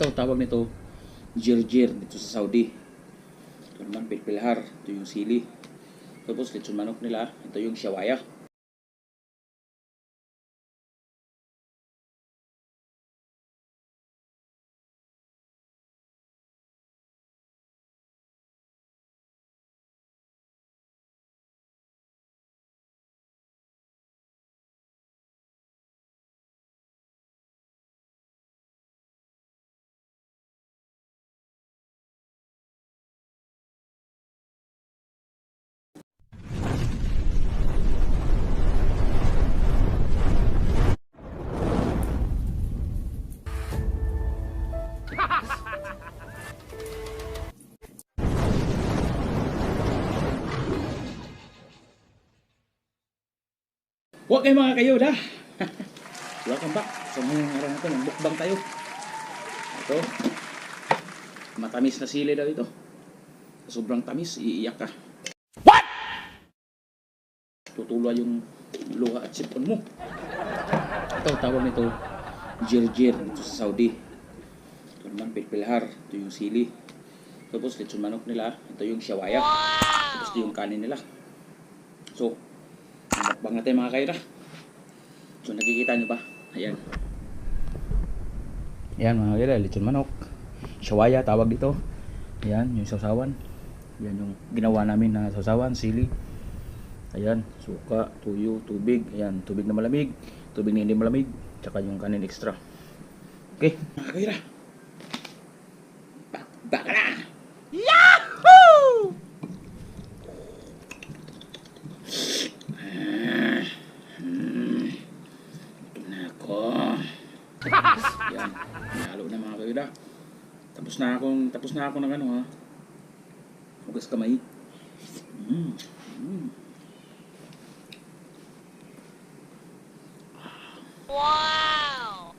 Ito, tawag nito jirjir dito sa Saudi. Ito naman pilpilhar, ito yung sili. Tapos lechon manok nila, ito yung shawaya. Okay mga kayo na. Welcome back. So ngayong araw natin, mukbang tayo. Ito, matamis na sili daw ito. Sobrang tamis, iiyak ka. What? Tutuloy yung luha at sipon mo. Ito, tawag nito jirjir dito sa Saudi. Ito naman pilpilhar, ito yung sili. Tapos lechon manok nila, ito yung shawaya. Tapos ito yung kanin nila. So, mukbang natin mga kayo na. So nakikita nyo ba? Ayan. Ayan mga kayo, lechon manok. Shawaya tawag dito. Ayan, yung sausawan. Ayan yung ginawa namin na sausawan, sili. Ayan, suka, tuyo, tubig. Ayan, tubig na malamig, tubig na hindi malamig, tsaka yung kanin extra. Okay, mga kayo na. Baka na! Yahoo! Yan, nahalo na mga kayuda. Tapos na ako ng ano ha. Hugas kamay. Wow!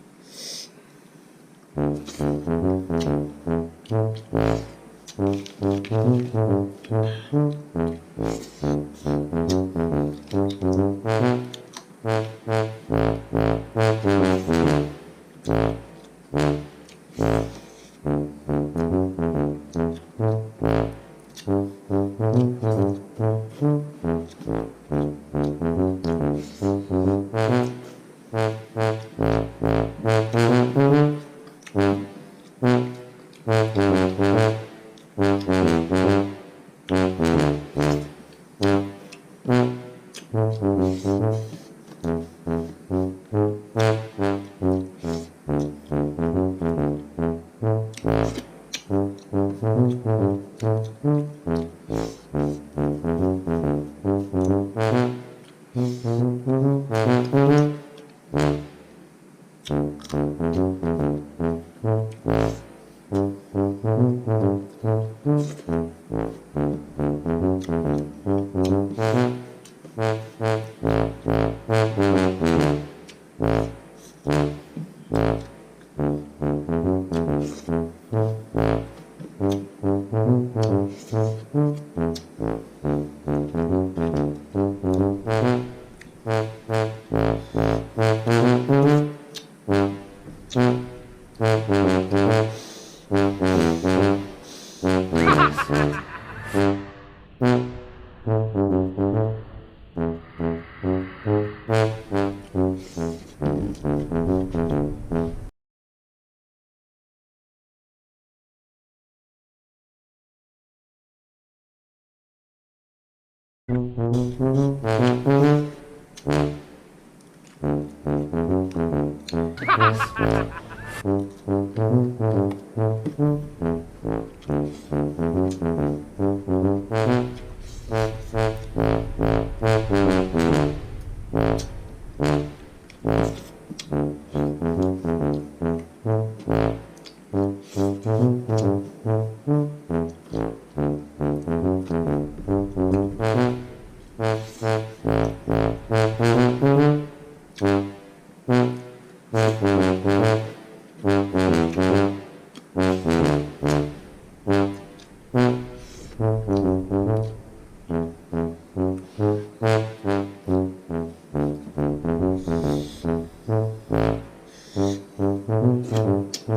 Oh,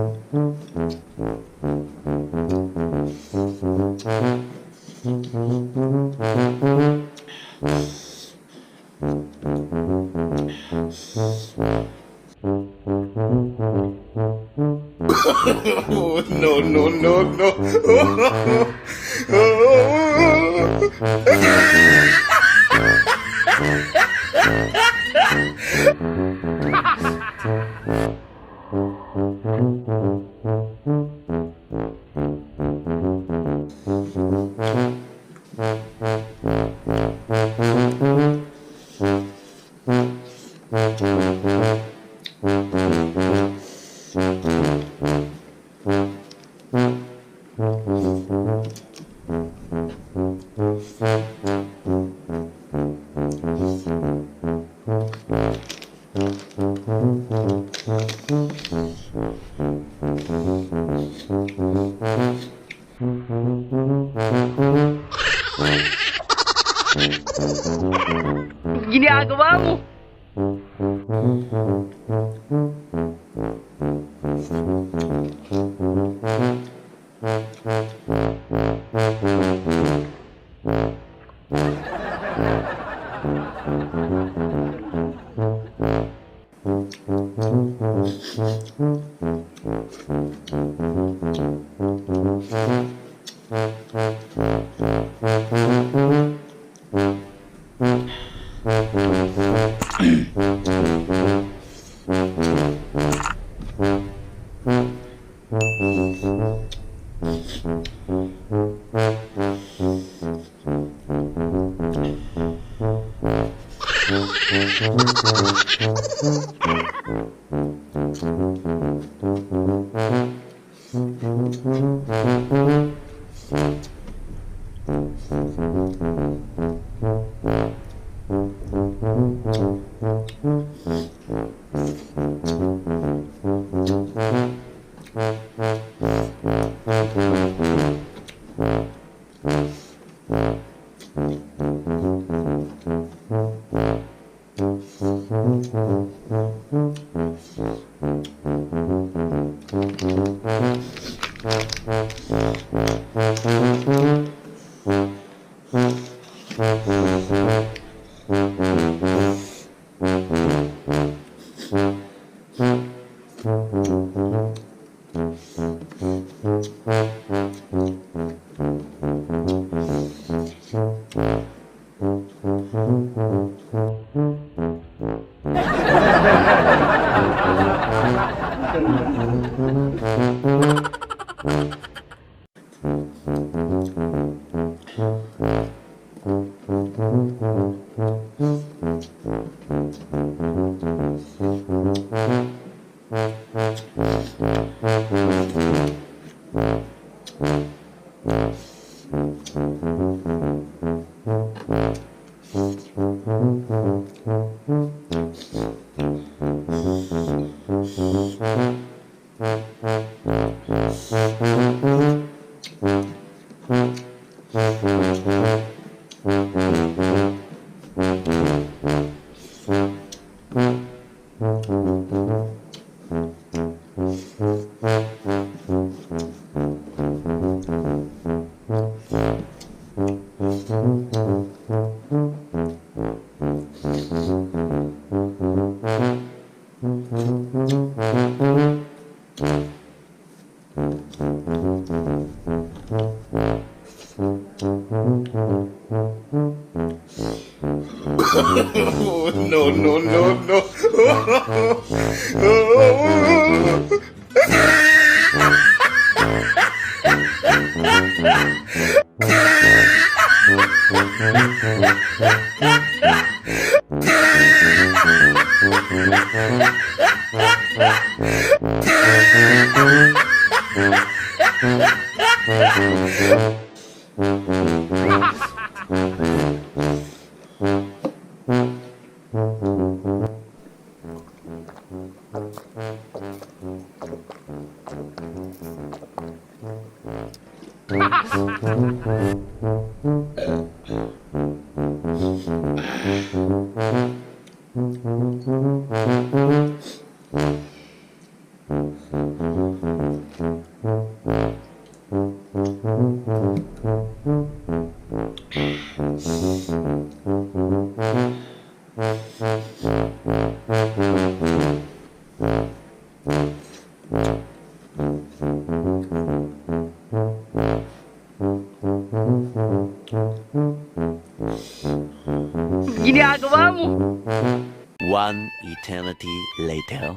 no, no, no, no. Ginagawa mo! Oh, no, no, no, no. mo? One eternity later.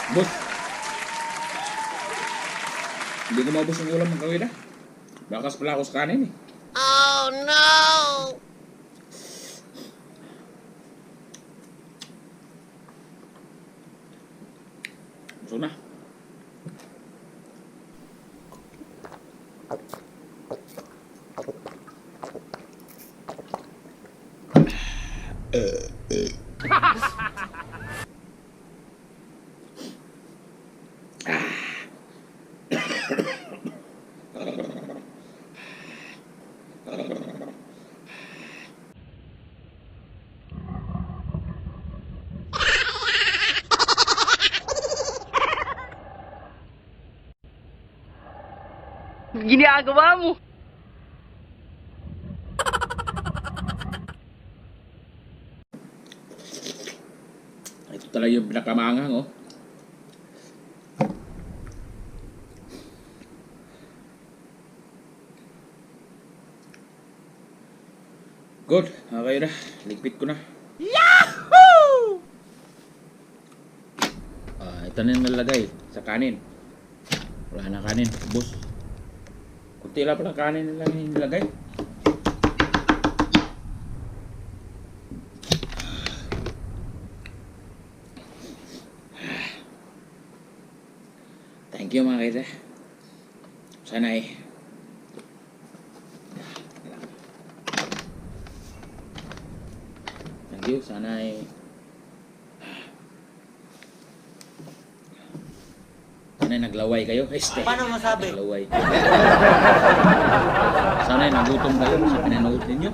Boss, hindi ko maubos ang ulam ng kawin ah. Bakas pala ako sa kanin eh. Oh no! Gusto na. Ginagawa mo? Ito talaga yung pinakamangang oh. Good, okay na. Ligpit ko na. Yahoo! Ito na yung nalagay sa kanin. Wala na kanin, boss. Kunti lang pala kanin nila yung nilagay. Thank you mga kaida. Sana eh. Thank you, sana eh. Sana naglaway kayo. Este. Paano masabi? Naglaway. Sana nagutom kayo sa pinanood ninyo.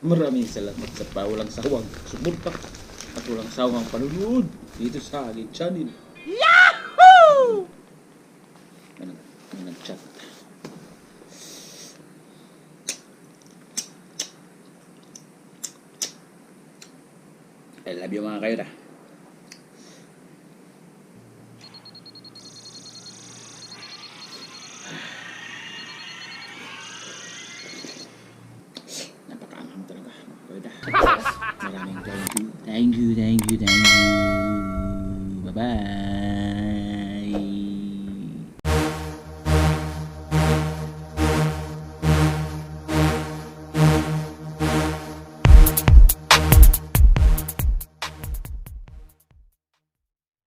Maraming salamat sa walang sawang suporta at walang sawang panunood dito sa aking channel. Yahoo! Ano nag-chat? I love you mga kayo na.